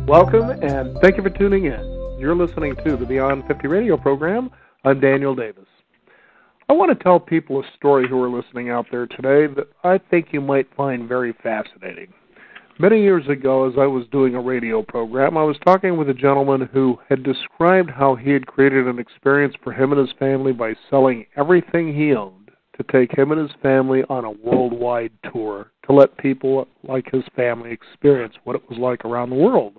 Welcome, and thank you for tuning in. You're listening to the Beyond 50 radio program. I'm Daniel Davis. I want to tell people a story who are listening out there today that I think you might find very fascinating. Many years ago, as I was doing a radio program, I was talking with a gentleman who had described how he had created an experience for him and his family by selling everything he owned to take him and his family on a worldwide tour to let people like his family experience what it was like around the world.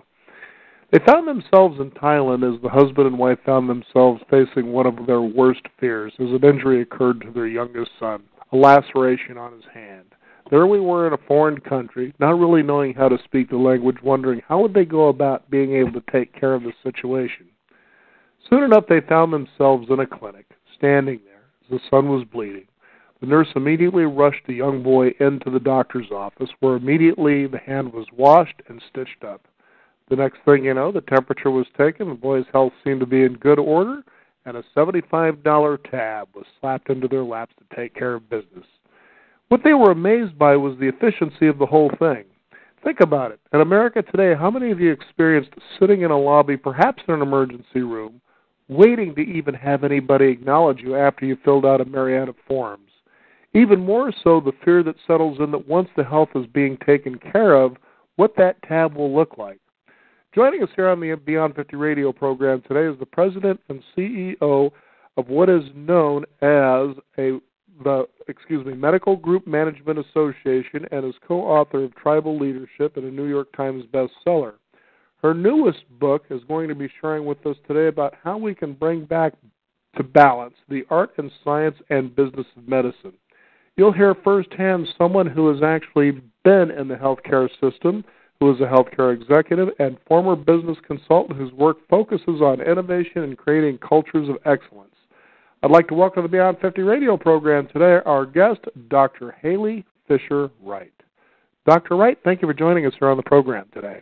They found themselves in Thailand as the husband and wife found themselves facing one of their worst fears as an injury occurred to their youngest son, a laceration on his hand. There we were in a foreign country, not really knowing how to speak the language, wondering how would they go about being able to take care of the situation. Soon enough, they found themselves in a clinic, standing there as the son was bleeding. The nurse immediately rushed the young boy into the doctor's office, where immediately the hand was washed and stitched up. The next thing you know, the temperature was taken, the boy's health seemed to be in good order, and a $75 tab was slapped into their laps to take care of business. What they were amazed by was the efficiency of the whole thing. Think about it. In America today, how many of you experienced sitting in a lobby, perhaps in an emergency room, waiting to even have anybody acknowledge you after you filled out a myriad of forms? Even more so, the fear that settles in that once the health is being taken care of, what that tab will look like. Joining us here on the Beyond 50 radio program today is the president and CEO of what is known as the Medical Group Management Association, and is co-author of Tribal Leadership and a New York Times bestseller. Her newest book is going to be sharing with us today about how we can bring back to balance the art and science and business of medicine. You'll hear firsthand someone who has actually been in the healthcare system, who is a healthcare executive and former business consultant whose work focuses on innovation and creating cultures of excellence. I'd like to welcome to the Beyond 50 radio program today our guest, Dr. Haley Fisher Wright. Dr. Wright, thank you for joining us here on the program today.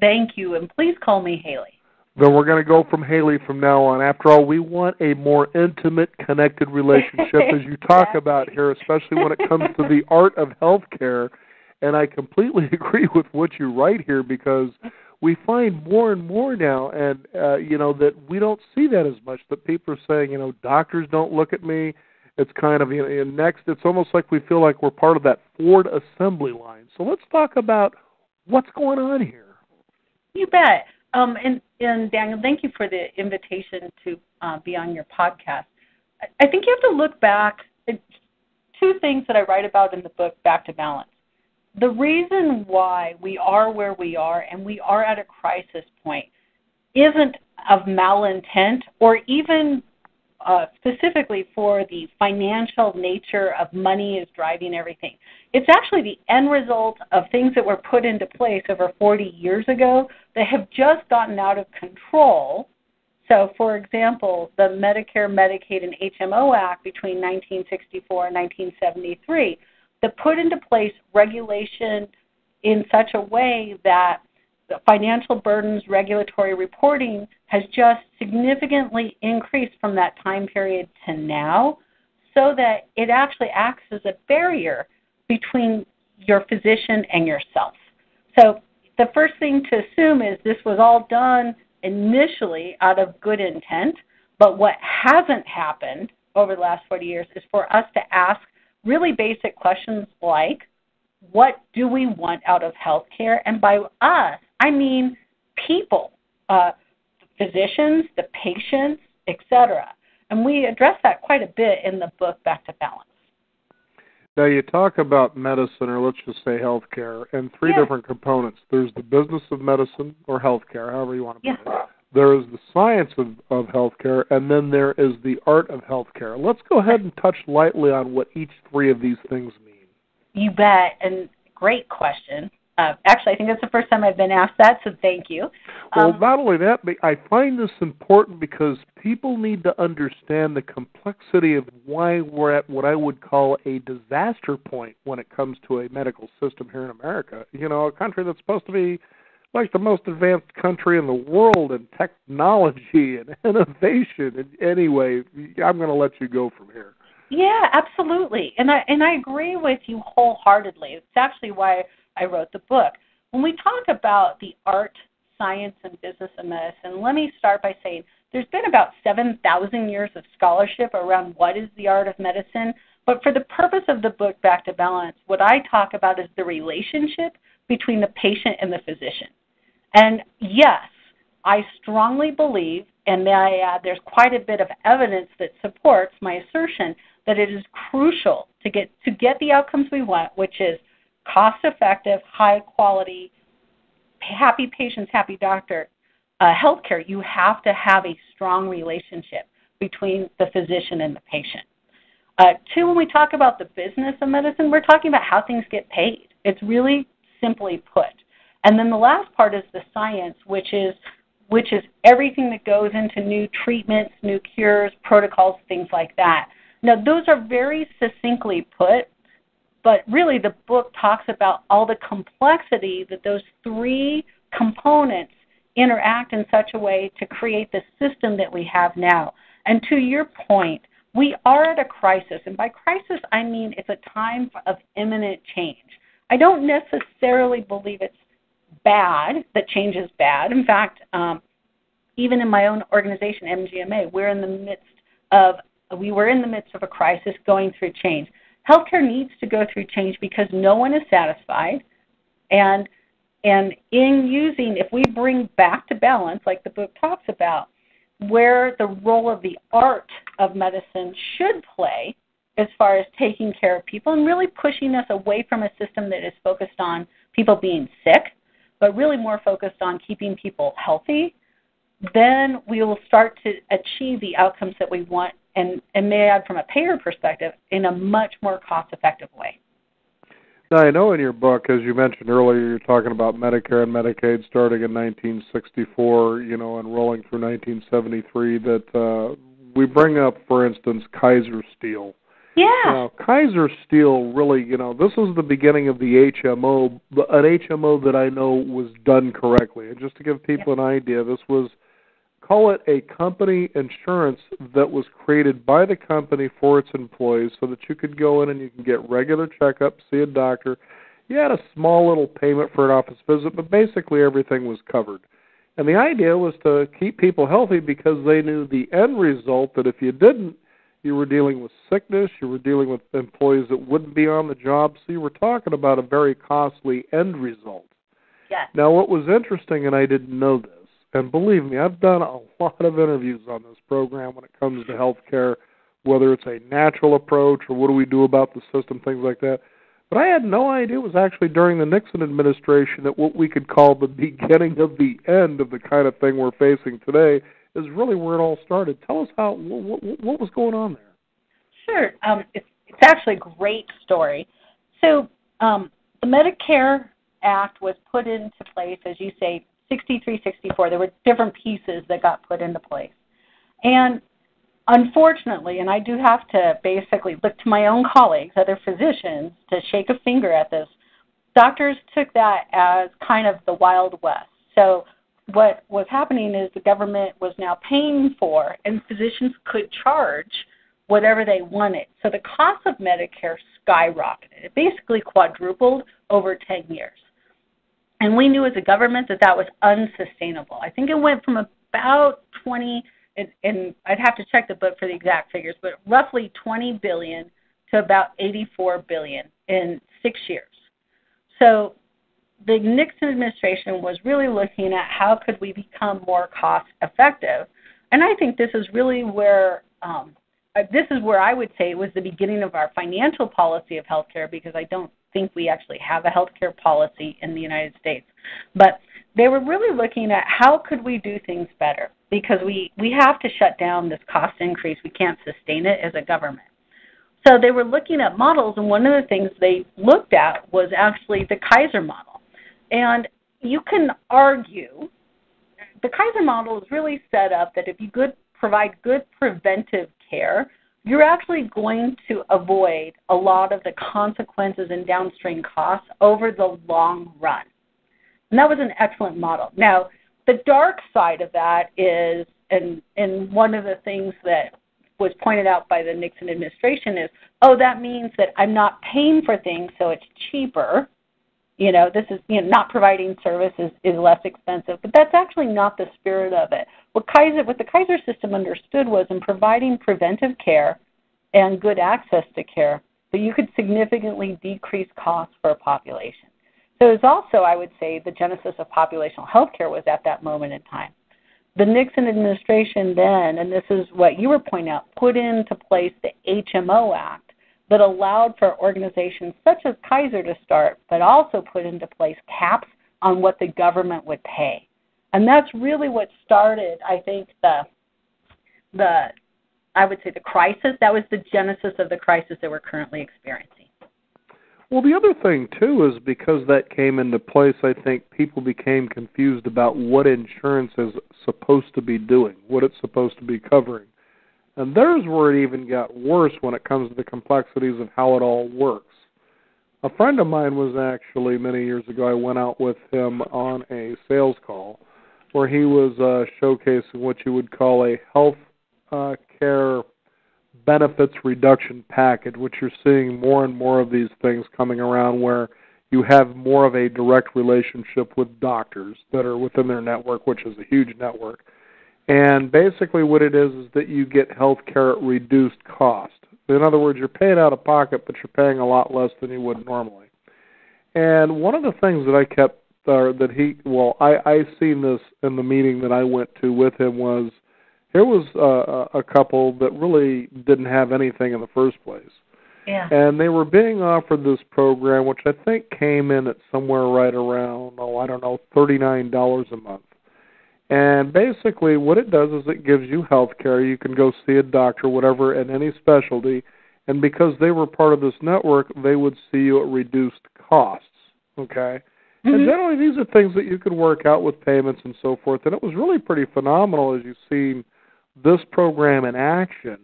Thank you, and please call me Haley. Then we're going to go from Haley from now on. After all, we want a more intimate, connected relationship, as you talk about here, especially when it comes to the art of healthcare. And I completely agree with what you write here, because we find more and more now, and that we don't see that as much, that people are saying, doctors don't look at me. It's kind of, next, it's almost like we feel like we're part of that Ford assembly line. So let's talk about what's going on here. You bet. And Daniel, thank you for the invitation to be on your podcast. I think you have to look back at two things that I write about in the book, Back to Balance. The reason why we are where we are and we are at a crisis point isn't of malintent or even specifically for the financial nature of money is driving everything. It's actually the end result of things that were put into place over 40 years ago that have just gotten out of control. So, for example, the Medicare, Medicaid, and HMO Act between 1964 and 1973 that put into place regulation in such a way that the financial burdens, regulatory reporting has just significantly increased from that time period to now, so that it actually acts as a barrier between your physician and yourself. So the first thing to assume is this was all done initially out of good intent, but what hasn't happened over the last 40 years is for us to ask really basic questions like, what do we want out of healthcare? And by us, I mean people, the physicians, the patients, etc. And we address that quite a bit in the book, Back to Balance. Now, you talk about medicine, or let's just say healthcare, and three different components. There's the business of medicine, or healthcare, however you want to put it. There is the science of healthcare, and then there is the art of healthcare. Let's go ahead and touch lightly on what each three of these things mean. You bet, and great question. Actually, I think that's the first time I've been asked that, so thank you. Well, not only that, but I find this important because people need to understand the complexity of why we're at what I would call a disaster point when it comes to a medical system here in America. A country that's supposed to be like the most advanced country in the world in technology and innovation. And anyway, I'm going to let you go from here. Yeah, absolutely. And I agree with you wholeheartedly. It's actually why I wrote the book. When we talk about the art, science and business of medicine, let me start by saying there's been about 7,000 years of scholarship around what is the art of medicine. But for the purpose of the book, Back to Balance, what I talk about is the relationship between the patient and the physician. And yes, I strongly believe, and there's quite a bit of evidence that supports my assertion that it is crucial to get the outcomes we want, which is cost-effective, high-quality, happy patients, happy doctor healthcare. You have to have a strong relationship between the physician and the patient. Two, when we talk about the business of medicine, we're talking about how things get paid. It's really simply put. And then the last part is the science, which is everything that goes into new treatments, new cures, protocols, things like that. Now, those are very succinctly put, but really the book talks about all the complexity that those three components interact in such a way to create the system that we have now. And to your point, we are at a crisis, and by crisis I mean it's a time of imminent change. I don't necessarily believe it's bad, that change is bad. In fact, even in my own organization, MGMA, we were in the midst of a crisis going through change. Healthcare needs to go through change because no one is satisfied, and if we bring back to balance, like the book talks about, where the role of the art of medicine should play as far as taking care of people and really pushing us away from a system that is focused on people being sick, but really more focused on keeping people healthy, then we will start to achieve the outcomes that we want, and may I add from a payer perspective, in a much more cost-effective way. Now, I know in your book, as you mentioned earlier, you're talking about Medicare and Medicaid starting in 1964, and rolling through 1973, that we bring up, for instance, Kaiser Steel. Yeah. Now, Kaiser Steel really, this is the beginning of the HMO, an HMO that I know was done correctly. And just to give people an idea, this was, call it a company insurance that was created by the company for its employees so that you could go in and you can get regular checkups, see a doctor. You had a small little payment for an office visit, but basically everything was covered. And the idea was to keep people healthy because they knew the end result that if you didn't, you were dealing with sickness, you were dealing with employees that wouldn't be on the job, so you were talking about a very costly end result. Yes. Now, what was interesting, and I didn't know this, and believe me, I've done a lot of interviews on this program when it comes to health care, whether it's a natural approach or what do we do about the system, things like that. But I had no idea it was actually during the Nixon administration that what we could call the beginning of the end of the kind of thing we're facing today is really where it all started. Tell us what was going on there. Sure. It's actually a great story. So the Medicare Act was put into place, as you say, 63, 64. There were different pieces that got put into place. And unfortunately, and I do have to basically look to my own colleagues, other physicians, to shake a finger at this, doctors took that as kind of the Wild West. So what was happening is the government was now paying for, and physicians could charge whatever they wanted. So the cost of Medicare skyrocketed. It basically quadrupled over 10 years. And we knew as a government that that was unsustainable. I think it went from about 20, and I'd have to check the book for the exact figures, but roughly $20 billion to about $84 billion in 6 years. So the Nixon administration was really looking at how could we become more cost effective. And I think this is really where I would say it was the beginning of our financial policy of healthcare, because I don't think we actually have a healthcare policy in the United States. But they were really looking at how could we do things better, because we have to shut down this cost increase. We can't sustain it as a government. So they were looking at models, and one of the things they looked at was actually the Kaiser model. And you can argue the Kaiser model is really set up that if you provide good preventive care, you're actually going to avoid a lot of the consequences and downstream costs over the long run. And that was an excellent model. Now, the dark side of that is, and one of the things that was pointed out by the Nixon administration is, that means that I'm not paying for things, so it's cheaper. This is, not providing services is less expensive, but that's actually not the spirit of it. What the Kaiser system understood was in providing preventive care and good access to care, that you could significantly decrease costs for a population. So it's also, I would say, the genesis of populational health care was at that moment in time. The Nixon administration then, and this is what you were pointing out, put into place the HMO Act that allowed for organizations such as Kaiser to start, but also put into place caps on what the government would pay. And that's really what started, I think, the crisis. That was the genesis of the crisis that we're currently experiencing. Well, the other thing, too, is because that came into place, I think people became confused about what insurance is supposed to be doing, what it's supposed to be covering. And there's where it even got worse when it comes to the complexities of how it all works. A friend of mine was actually, many years ago, I went out with him on a sales call where he was showcasing what you would call a health care benefits reduction package, which you're seeing more and more of these things coming around where you have more of a direct relationship with doctors that are within their network, which is a huge network. And basically what it is that you get health care at reduced cost. In other words, you're paying out of pocket, but you're paying a lot less than you would normally. And one of the things that I seen this in the meeting that I went to with him was, there was a couple that really didn't have anything in the first place. Yeah. And they were being offered this program, which I think came in at somewhere right around, $39 a month. And basically what it does is it gives you health care. You can go see a doctor, whatever, in any specialty. And because they were part of this network, they would see you at reduced costs, okay? Mm-hmm. And generally these are things that you could work out with payments and so forth. And it was really pretty phenomenal as you've seen this program in action,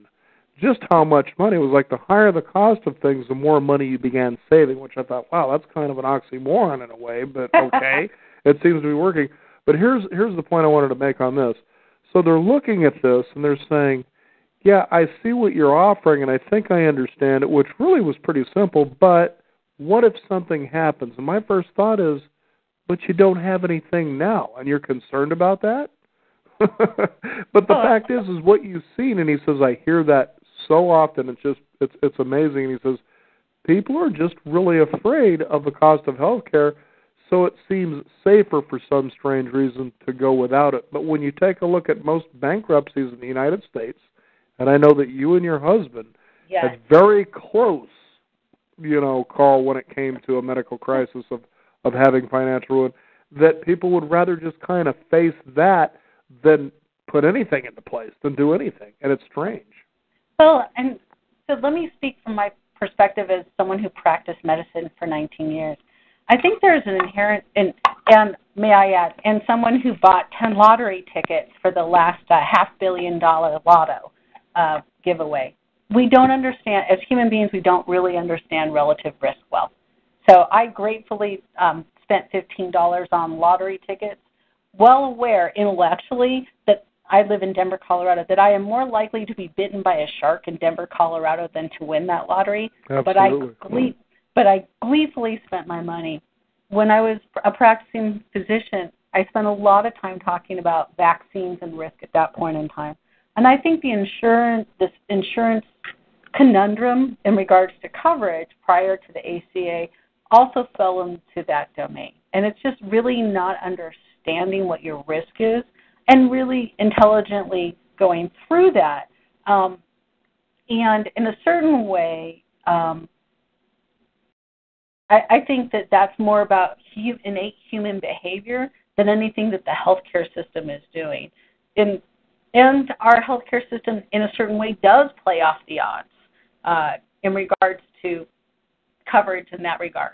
just how much money. It was like the higher the cost of things, the more money you began saving, which I thought, wow, that's kind of an oxymoron in a way, but okay, it seems to be working. But here's the point I wanted to make on this. So they're looking at this and they're saying, yeah, I see what you're offering and I think I understand it, which really was pretty simple, but what if something happens? And my first thought is, but you don't have anything now, and you're concerned about that? But the fact is what you've seen, and he says, I hear that so often, it's amazing. And he says, people are just really afraid of the cost of health care, so it seems safer for some strange reason to go without it. But when you take a look at most bankruptcies in the United States, and I know that you and your husband had very close, call when it came to a medical crisis of having financial ruin, that people would rather just kind of face that than put anything into place, than do anything. And it's strange. Well, and so let me speak from my perspective as someone who practiced medicine for 19 years. I think there's an inherent, and may I add, and someone who bought 10 lottery tickets for the last $500 million lotto giveaway. We don't understand, as human beings, we don't really understand relative risk well. So I gratefully spent $15 on lottery tickets, well aware intellectually that I live in Denver, Colorado, that I am more likely to be bitten by a shark in Denver, Colorado than to win that lottery. Absolutely. But I gleefully spent my money. When I was a practicing physician, I spent a lot of time talking about vaccines and risk at that point in time. And I think this insurance conundrum in regards to coverage prior to the ACA also fell into that domain. And it's just really not understanding what your risk is and really intelligently going through that. And in a certain way, I think that that's more about innate human behavior than anything that the healthcare system is doing. And our healthcare system, in a certain way, does play off the odds in regards to coverage in that regard.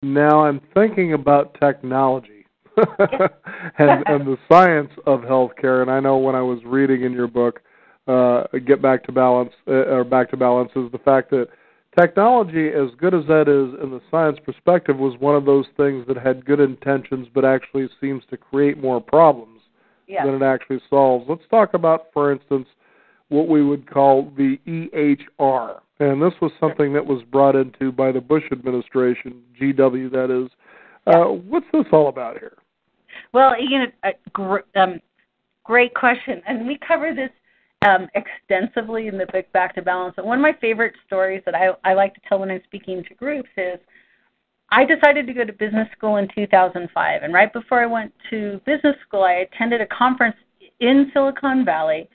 Now I'm thinking about technology and the science of healthcare, and I know when I was reading in your book, Back to Balance is the fact that technology, as good as that is in the science perspective, was one of those things that had good intentions but actually seems to create more problems than it actually solves. Let's talk about, for instance, what we would call the EHR. And this was something that was brought into by the Bush administration, GW that is. What's this all about here? Well, great question. And we cover this extensively in the book Back to Balance. And one of my favorite stories that I like to tell when I'm speaking to groups is I decided to go to business school in 2005. And right before I went to business school, I attended a conference in Silicon Valley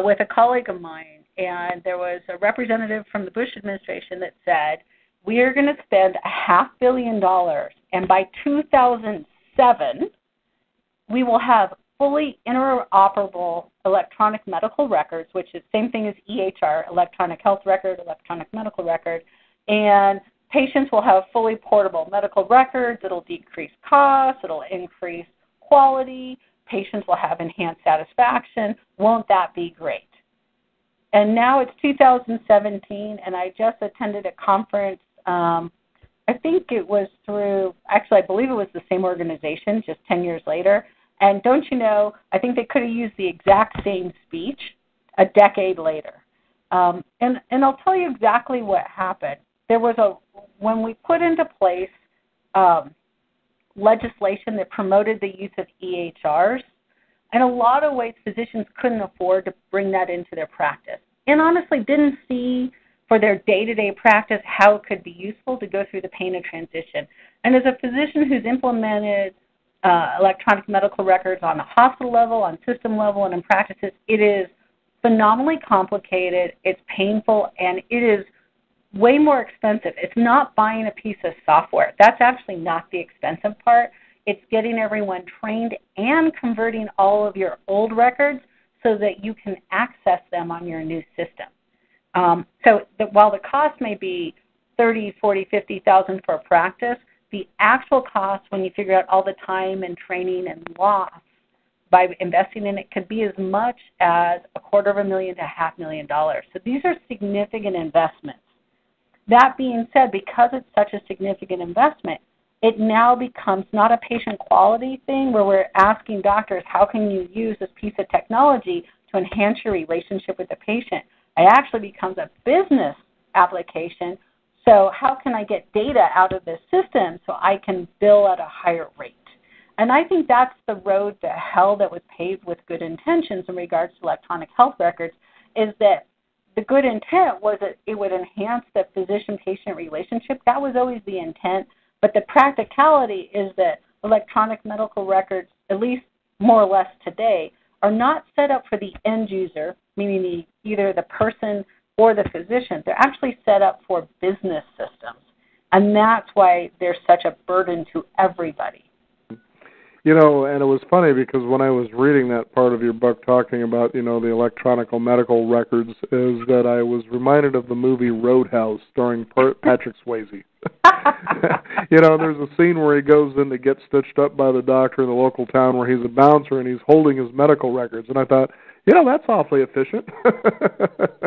with a colleague of mine. And there was a representative from the Bush administration that said, we are going to spend $500 million, and by 2007, we will have fully interoperable electronic medical records, which is the same thing as EHR, electronic health record, electronic medical record, and patients will have fully portable medical records. It'll decrease costs. It'll increase quality. Patients will have enhanced satisfaction. Won't that be great? And now it's 2017, and I just attended a conference. I think it was through, actually, I believe it was the same organization just 10 years later. And don't you know, I think they could have used the exact same speech a decade later. And I'll tell you exactly what happened. There was when we put into place legislation that promoted the use of EHRs, in a lot of ways, physicians couldn't afford to bring that into their practice and honestly didn't see for their day-to-day practice how it could be useful to go through the pain of transition. And as a physician who's implemented electronic medical records on a hospital level, on system level, and in practices, it is phenomenally complicated, it's painful, and it is way more expensive. It's not buying a piece of software. That's actually not the expensive part. It's getting everyone trained and converting all of your old records so that you can access them on your new system. While the cost may be $30,000, $40,000, $50,000 for a practice, the actual cost when you figure out all the time and training and loss by investing in it could be as much as $250,000 to $500,000. So these are significant investments. That being said, because it's such a significant investment, it now becomes not a patient quality thing where we're asking doctors, how can you use this piece of technology to enhance your relationship with the patient? It actually becomes a business application. So how can I get data out of this system so I can bill at a higher rate? And I think that's the road to hell that was paved with good intentions in regards to electronic health records, is that the good intent was that it would enhance the physician-patient relationship. That was always the intent. But the practicality is that electronic medical records, at least more or less today, are not set up for the end user, meaning either the person or the physician. They're actually set up for business systems. And that's why they're such a burden to everybody. You know, and it was funny because when I was reading that part of your book talking about, the electronic medical records, is that I was reminded of the movie Roadhouse starring Patrick Swayze. There's a scene where he goes in to get stitched up by the doctor in the local town where he's a bouncer and he's holding his medical records. And I thought, that's awfully efficient.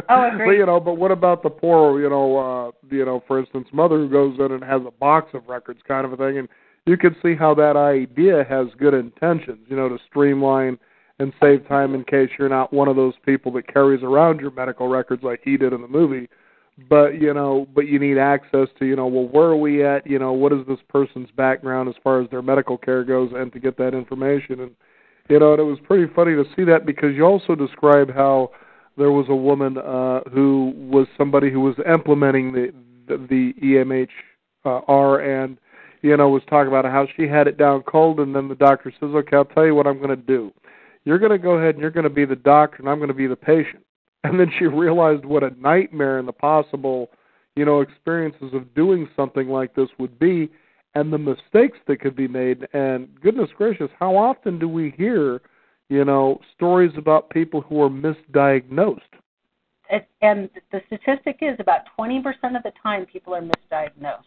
Oh, agreed. But what about the poor, for instance, mother who goes in and has a box of records kind of a thing, and you can see how that idea has good intentions, to streamline and save time in case you're not one of those people that carries around your medical records like he did in the movie. But you need access to, where are we at? What is this person's background as far as their medical care goes, and to get that information. And, and it was pretty funny to see that because you also described how there was a woman who was somebody who was implementing the EMHR and, was talking about how she had it down cold, and then the doctor says, okay, I'll tell you what I'm going to do. You're going to go ahead and you're going to be the doctor, and I'm going to be the patient. And then she realized what a nightmare and the possible, experiences of doing something like this would be, and the mistakes that could be made. And goodness gracious, how often do we hear, stories about people who are misdiagnosed? And the statistic is about 20% of the time people are misdiagnosed.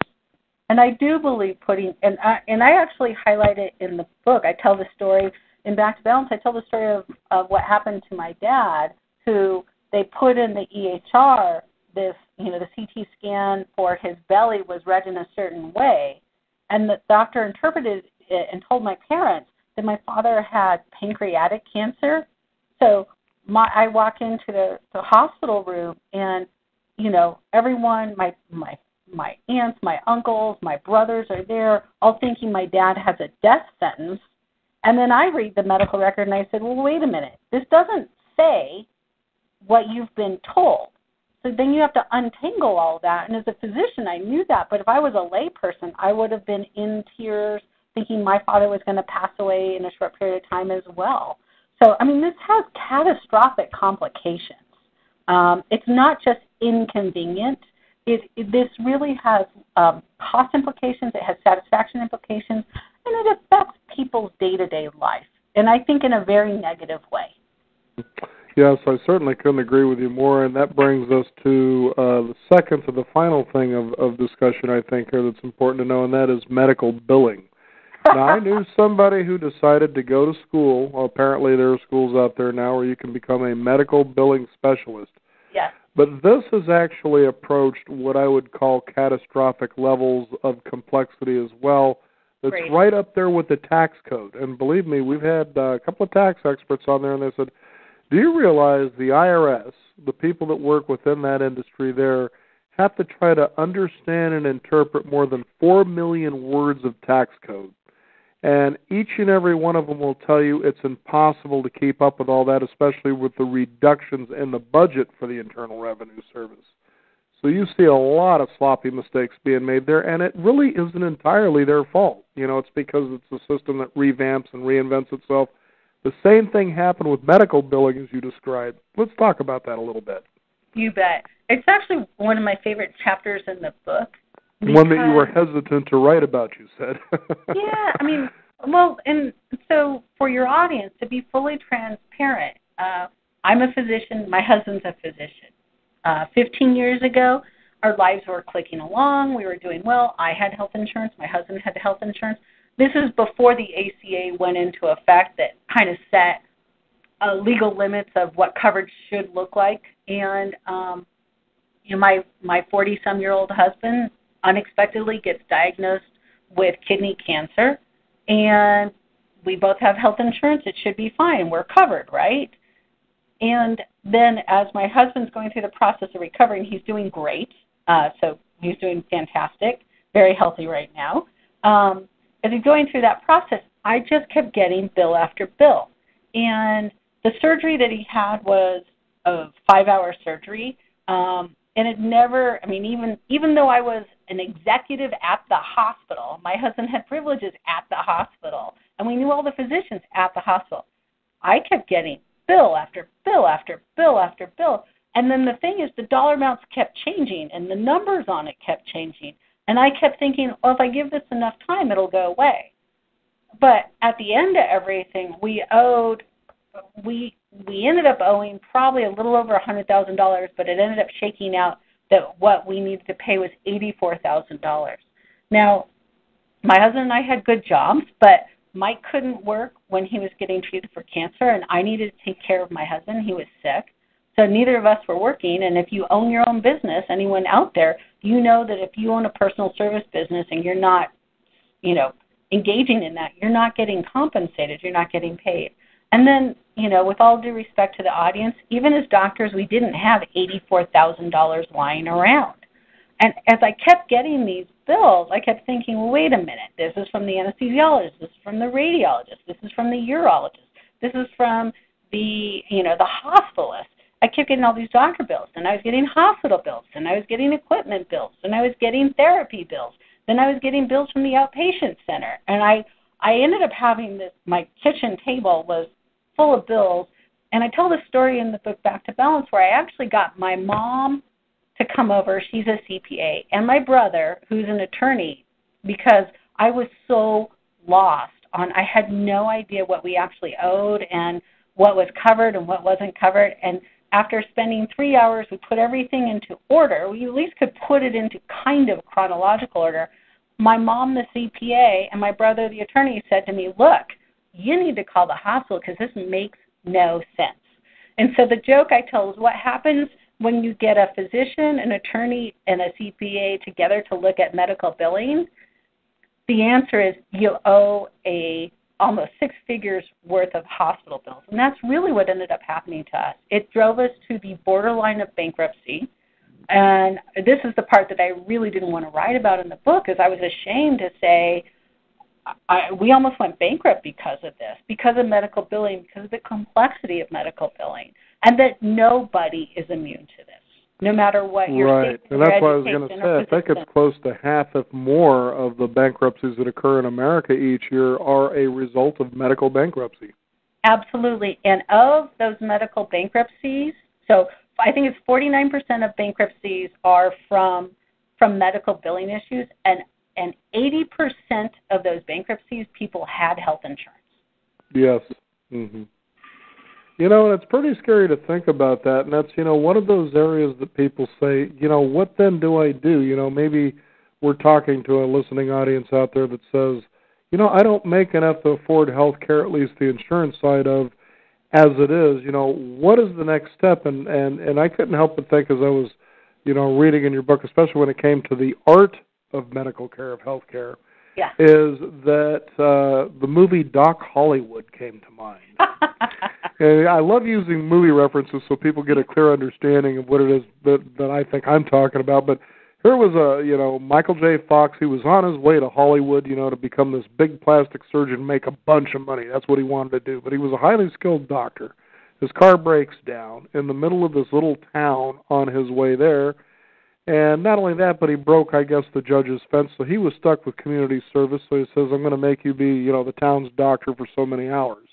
And I do believe and I actually highlight it in the book. I tell the story in Back to Balance. I tell the story of what happened to my dad, who they put in the EHR, the CT scan for his belly was read in a certain way, and the doctor interpreted it and told my parents that my father had pancreatic cancer. So I walk into the hospital room, and everyone, my aunts, my uncles, my brothers are there, all thinking my dad has a death sentence. And then I read the medical record and I said, well, wait a minute. This doesn't say what you've been told. So then you have to untangle all that. And as a physician, I knew that. But if I was a lay person, I would have been in tears thinking my father was going to pass away in a short period of time as well. So, this has catastrophic complications. It's not just inconvenient. This really has cost implications. It has satisfaction implications, and it affects people's day-to-day life, and I think in a very negative way. Yes, I certainly couldn't agree with you more, and that brings us to the second to the final thing of discussion, I think, here that's important to know, and that is medical billing. Now, I knew somebody who decided to go to school. Well, apparently there are schools out there now where you can become a medical billing specialist. Yes. But this has actually approached what I would call catastrophic levels of complexity as well. It's Great. right up there with the tax code. And believe me, we've had a couple of tax experts on there, and they said, do you realize the IRS, the people that work within that industry there, have to try to understand and interpret more than 4 million words of tax code? And each and every one of them will tell you it's impossible to keep up with all that, especially with the reductions in the budget for the Internal Revenue Service. So you see a lot of sloppy mistakes being made there, and it really isn't entirely their fault. It's because it's a system that revamps and reinvents itself. The same thing happened with medical billing as you described. Let's talk about that a little bit. You bet. It's actually one of my favorite chapters in the book. One that you were hesitant to write about, you said. Yeah, and so for your audience, to be fully transparent, I'm a physician. My husband's a physician. 15 years ago, our lives were clicking along. We were doing well. I had health insurance. My husband had health insurance. This is before the ACA went into effect that kind of set legal limits of what coverage should look like. And my 40-some-year-old husband unexpectedly gets diagnosed with kidney cancer, and we both have health insurance. It should be fine. We're covered, right? And then as my husband's going through the process of recovering, he's doing great. So he's doing fantastic, very healthy right now. As he's going through that process, I just kept getting bill after bill. And the surgery that he had was a 5-hour surgery. And it never, even though I was an executive at the hospital, my husband had privileges at the hospital, and we knew all the physicians at the hospital, I kept getting bill after bill after bill after bill. And then the thing is, the dollar amounts kept changing, and the numbers on it kept changing. And I kept thinking, well, if I give this enough time, it'll go away. But at the end of everything, we ended up owing probably a little over $100,000, but it ended up shaking out that what we needed to pay was $84,000. Now, my husband and I had good jobs, but Mike couldn't work when he was getting treated for cancer, and I needed to take care of my husband. He was sick. So neither of us were working, and if you own your own business, anyone out there, you know that if you own a personal service business and you're not, engaging in that, you're not getting compensated, you're not getting paid. And then, with all due respect to the audience, even as doctors, we didn't have $84,000 lying around. And as I kept getting these bills, I kept thinking, well, wait a minute, this is from the anesthesiologist, this is from the radiologist, this is from the urologist, this is from the hospitalist. I kept getting all these doctor bills, and I was getting hospital bills, and I was getting equipment bills, and I was getting therapy bills, then I was getting bills from the outpatient center. And I ended up having my kitchen table was full of bills, and I tell the story in the book Back to Balance where I actually got my mom to come over, she's a CPA, and my brother, who's an attorney, because I was so lost I had no idea what we actually owed and what was covered and what wasn't covered. And after spending 3 hours, we put everything into order. We at least could put it into kind of chronological order. My mom, the CPA, and my brother, the attorney, said to me, look, you need to call the hospital because this makes no sense. And so the joke I tell is what happens when you get a physician, an attorney, and a CPA together to look at medical billing. The answer is you owe almost 6 figures worth of hospital bills. And that's really what ended up happening to us. It drove us to the borderline of bankruptcy. And this is the part that I really didn't want to write about in the book, is I was ashamed to say we almost went bankrupt because of this, because of medical billing, because of the complexity of medical billing, and that nobody is immune to this, no matter what your right. state, And that's what I was going going to say. I think it's close to half, if more, of the bankruptcies that occur in America each year are a result of medical bankruptcy. Absolutely. And of those medical bankruptcies, so I think it's 49% of bankruptcies are from medical billing issues, and 80% of those bankruptcies, people had health insurance. Yes. Mm-hmm. You know, and it's pretty scary to think about that, and that's, one of those areas that people say, what then do I do? Maybe we're talking to a listening audience out there that says, I don't make enough to afford health care, at least the insurance side of, as it is. What is the next step? And I couldn't help but think as I was, reading in your book, especially when it came to the art of medical care, of health care, yeah, is that the movie Doc Hollywood came to mind. And I love using movie references so people get a clear understanding of what it is that I think I'm talking about. But here was Michael J. Fox. He was on his way to Hollywood, to become this big plastic surgeon, make a bunch of money. That's what he wanted to do. But he was a highly skilled doctor. His car breaks down in the middle of this little town on his way there. And not only that, but he broke, I guess, the judge's fence. So he was stuck with community service. So he says, I'm going to make you be, the town's doctor for so many hours.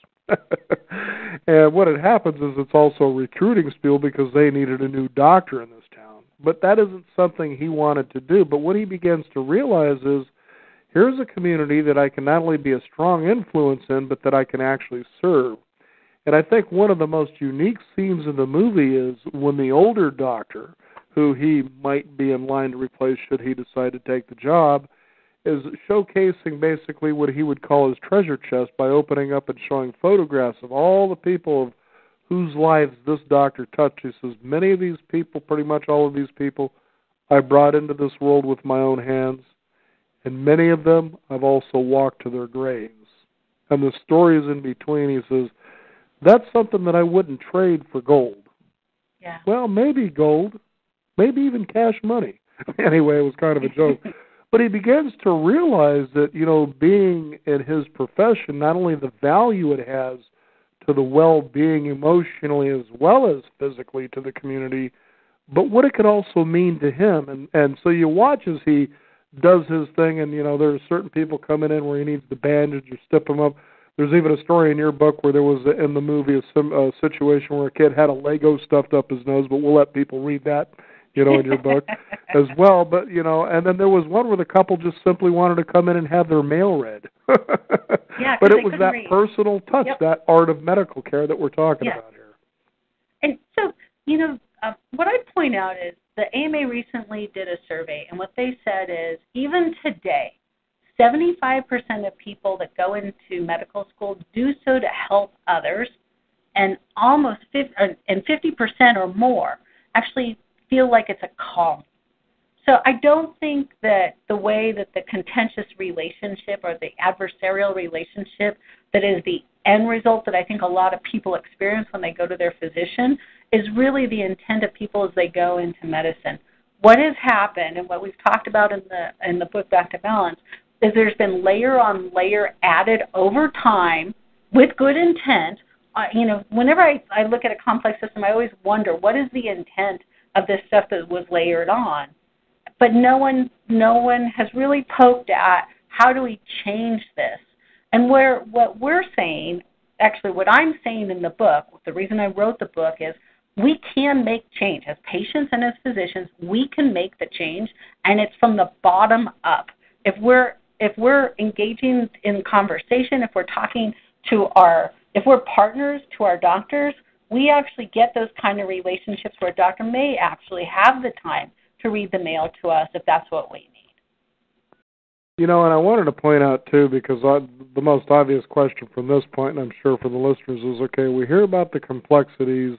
And what had happens is it's also a recruiting spiel because they needed a new doctor in this town. But that isn't something he wanted to do. But what he begins to realize is, here's a community that I can not only be a strong influence in, but that I can actually serve. And I think one of the most unique scenes in the movie is when the older doctor, who he might be in line to replace should he decide to take the job, is showcasing basically what he would call his treasure chest by opening up and showing photographs of all the people of whose lives this doctor touched. He says, many of these people, pretty much all of these people, I brought into this world with my own hands, and many of them I've also walked to their graves. And the stories in between, he says, that's something that I wouldn't trade for gold. Yeah. Well, maybe gold, maybe even cash money. Anyway, it was kind of a joke. But he begins to realize that, being in his profession, not only the value it has to the well-being emotionally as well as physically to the community, but what it could also mean to him. And so you watch as he does his thing, and, there are certain people coming in where he needs the bandage or step him up. There's even a story in your book where there was, in the movie, a situation where a kid had a Lego stuffed up his nose, but we'll let people read that, in your book as well. But, and then there was one where the couple just simply wanted to come in and have their mail read. Yeah, but it was that read. personal touch, Yep. That art of medical care that we're talking about here. And so, what I'd point out is the AMA recently did a survey, and what they said is even today, 75% of people that go into medical school do so to help others, and almost 50% or more actually feel like it's a calling. So I don't think that the way that the contentious relationship or the adversarial relationship that is the end result that I think a lot of people experience when they go to their physician is really the intent of people as they go into medicine. What has happened, and what we've talked about in the book Back to Balance, is there's been layer on layer added over time with good intent. Whenever I look at a complex system, I always wonder, what is the intent of this stuff that was layered on? But no one has really poked at how do we change this. And what we're saying, actually what I'm saying in the book, the reason I wrote the book is we can make change. As patients and as physicians, we can make the change, and it's from the bottom up. If we're engaging in conversation, if we're talking to if we're partners to our doctors, we actually get those kind of relationships where a doctor may actually have the time to read the mail to us if that's what we need. And I wanted to point out, too, because the most obvious question from this point, and I'm sure for the listeners, is, okay, we hear about the complexities.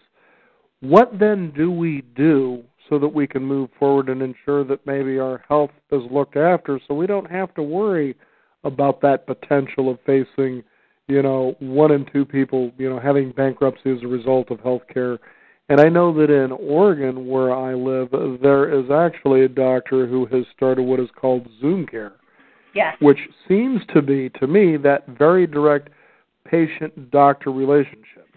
What then do we do so that we can move forward and ensure that maybe our health is looked after so we don't have to worry about that potential of facing, 1 in 2 people, having bankruptcy as a result of health care And I know that in Oregon, where I live, there is actually a doctor who has started what is called Zoom care, Yes. which seems to be, to me, that very direct patient-doctor relationship.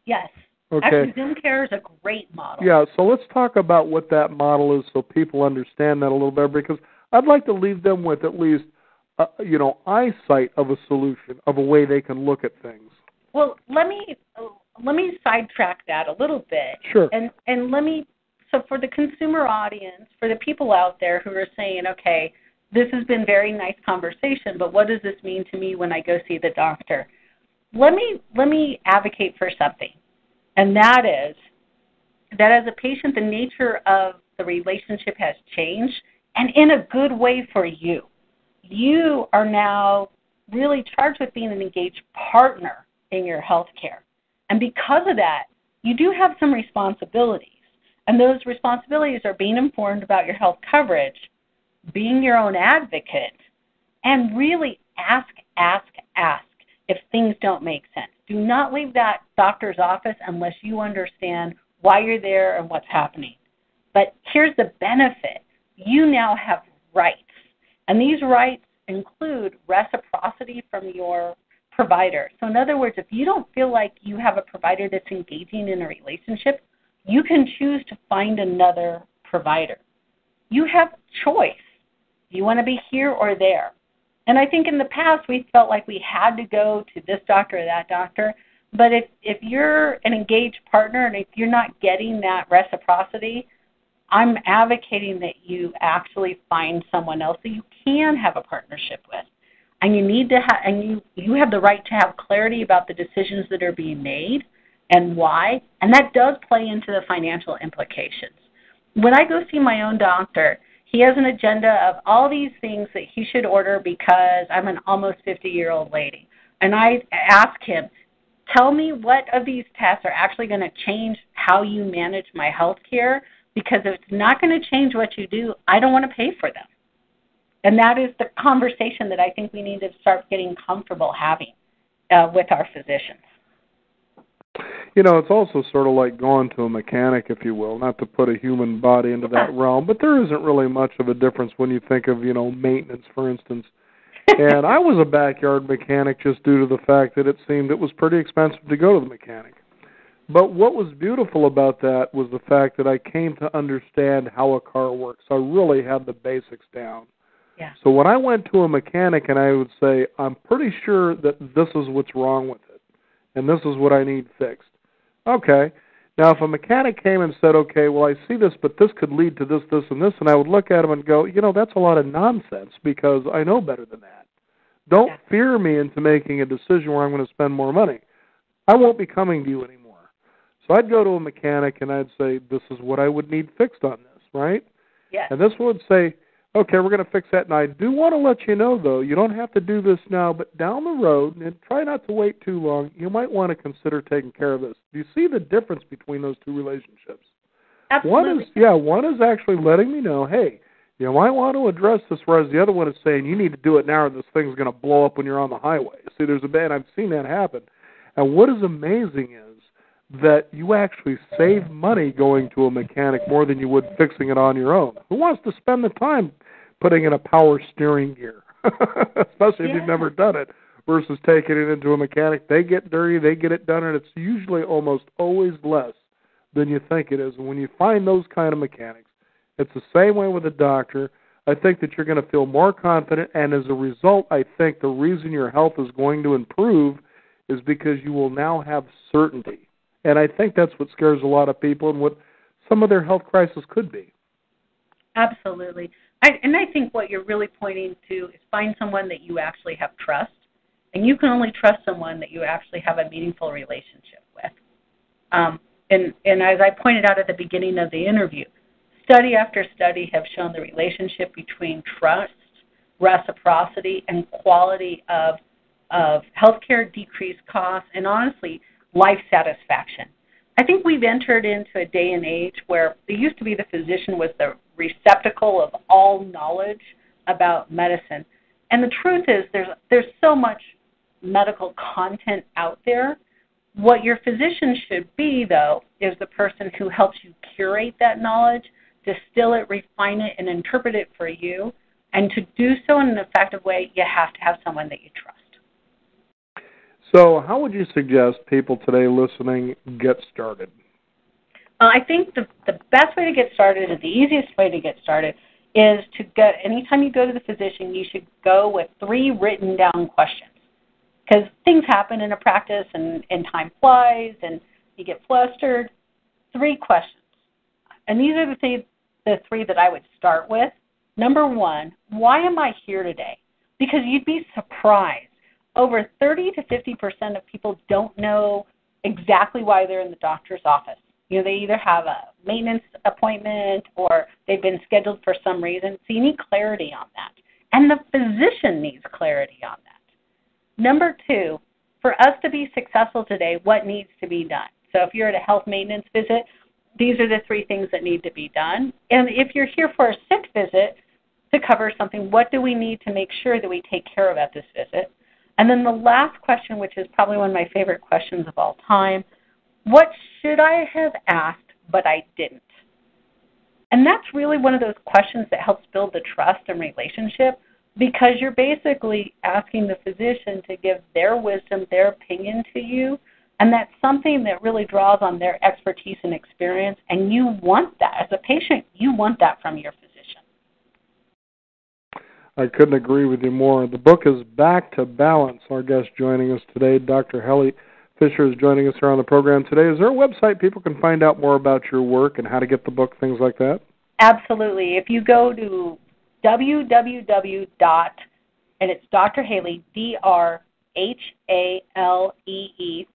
Yes. Okay. Actually, Zoom care is a great model. Yeah, so let's talk about what that model is so people understand that a little better, because I'd like to leave them with at least, eyesight of a solution, of a way they can look at things. Well, let me sidetrack that a little bit. Sure. And so for the consumer audience, for the people out there who are saying, okay, this has been very nice conversation, but what does this mean to me when I go see the doctor? Let me advocate for something, and that is that as a patient, the nature of the relationship has changed, and in a good way for you. You are now really charged with being an engaged partner in your health care. And because of that, you do have some responsibilities. And those responsibilities are being informed about your health coverage, being your own advocate, and really ask if things don't make sense. Do not leave that doctor's office unless you understand why you're there and what's happening. But here's the benefit. You now have rights. And these rights include reciprocity from your provider. So in other words, if you don't feel like you have a provider that's engaging in a relationship, you can choose to find another provider. You have choice. Do you want to be here or there? And I think in the past we felt like we had to go to this doctor or that doctor. But if you're an engaged partner and if you're not getting that reciprocity, I'm advocating that you actually find someone else that you can have a partnership with. And you need to have, and you have the right to have clarity about the decisions that are being made and why. And that does play into the financial implications. When I go see my own doctor, he has an agenda of all these things that he should order because I'm an almost 50-year-old lady. And I ask him, tell me what of these tests are actually going to change how you manage my health care, because if it's not going to change what you do, I don't want to pay for them. And that is the conversation that I think we need to start getting comfortable having with our physicians. It's also sort of like going to a mechanic, if you will, not to put a human body into that realm, but there isn't really much of a difference when you think of, maintenance, for instance. And I was a backyard mechanic just due to the fact that it seemed it was pretty expensive to go to the mechanic. But what was beautiful about that was the fact that I came to understand how a car works. I really had the basics down. Yeah. So when I went to a mechanic and I would say, I'm pretty sure that this is what's wrong with it, and this is what I need fixed. Okay. Now, if a mechanic came and said, okay, well, I see this, but this could lead to this, this, and this, and I would look at him and go, that's a lot of nonsense because I know better than that. Don't fear me into making a decision where I'm going to spend more money. I won't be coming to you anymore. So I'd go to a mechanic and I'd say, this is what I would need fixed on this, right? Yes. And this one would say, okay, we're going to fix that. And I do want to let you know, though, you don't have to do this now, but down the road, and try not to wait too long, you might want to consider taking care of this. Do you see the difference between those two relationships? Absolutely. One is actually letting me know, hey, you might want to address this, whereas the other one is saying, you need to do it now or this thing's going to blow up when you're on the highway. See, I've seen that happen. And what is amazing is that you actually save money going to a mechanic more than you would fixing it on your own. Who wants to spend the time putting in a power steering gear, especially if you've never done it, versus taking it into a mechanic? They get dirty, they get it done, and it's usually almost always less than you think it is. And when you find those kind of mechanics, it's the same way with a doctor. I think that you're going to feel more confident, and as a result, I think the reason your health is going to improve is because you will now have certainty. And I think that's what scares a lot of people and what some of their health crisis could be. Absolutely. And I think what you're really pointing to is find someone that you actually have trust. And you can only trust someone that you actually have a meaningful relationship with. And as I pointed out at the beginning of the interview, study after study have shown the relationship between trust, reciprocity, and quality of healthcare, decreased costs, and honestly, life satisfaction. I think we've entered into a day and age where it used to be the physician was the receptacle of all knowledge about medicine. And the truth is there's so much medical content out there What your physician should be, though, is the person who helps you curate that knowledge, distill it, refine it, and interpret it for you. And to do so in an effective way, you have to have someone that you trust. So how would you suggest people today listening get started? I think the best way to get started, or the easiest way to get started, is to get, anytime you go to the physician, you should go with 3 written down questions. Because things happen in a practice and time flies and you get flustered. 3 questions. And these are the 3 that I would start with. Number 1, why am I here today? Because you'd be surprised. Over 30 to 50% of people don't know exactly why they're in the doctor's office. They either have a maintenance appointment or they've been scheduled for some reason. So you need clarity on that. And the physician needs clarity on that. Number 2, for us to be successful today, what needs to be done? So if you're at a health maintenance visit, these are the 3 things that need to be done. And if you're here for a sick visit to cover something, what do we need to make sure that we take care of at this visit? And then the last question, which is probably one of my favorite questions of all time, what should I have asked but I didn't? And that's really one of those questions that helps build the trust and relationship, because you're basically asking the physician to give their wisdom, their opinion to you, and that's something that really draws on their expertise and experience, and you want that. As a patient, you want that from your physician. I couldn't agree with you more. The book is Back to Balance. Our guest joining us today, Dr. Helly Fisher, is joining us here on the program today. Is there a website people can find out more about your work and how to get the book, things like that? Absolutely. If you go to www. and it's Dr. Haley, DRHALEE,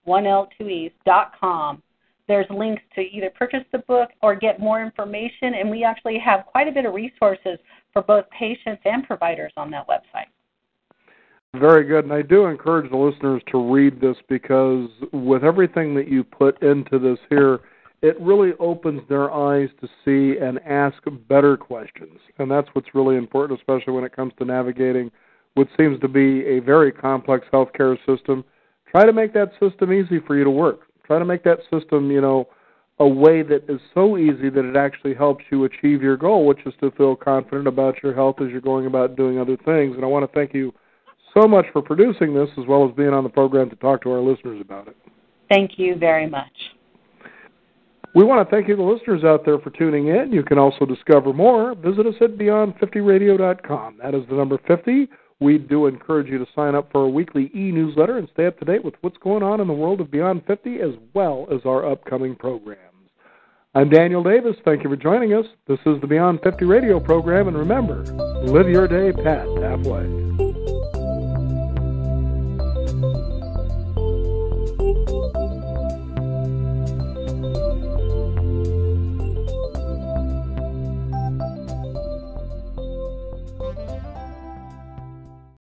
1L2Es.com. There's links to either purchase the book or get more information, and we actually have quite a bit of resources for both patients and providers on that website. Very good, and I do encourage the listeners to read this, because with everything that you put into this here, it really opens their eyes to see and ask better questions, and that's what's really important, especially when it comes to navigating what seems to be a very complex healthcare system. Try to make that system easy for you to work. Try to make that system, a way that is so easy that it actually helps you achieve your goal, which is to feel confident about your health as you're going about doing other things. And I want to thank you so much for producing this, as well as being on the program to talk to our listeners about it. Thank you very much. We want to thank you, the listeners out there, for tuning in. You can also discover more. Visit us at beyond50radio.com. That is the number 50. We do encourage you to sign up for our weekly e-newsletter and stay up to date with what's going on in the world of Beyond 50, as well as our upcoming programs. I'm Daniel Davis. Thank you for joining us. This is the Beyond 50 radio program, and remember, live your day past halfway.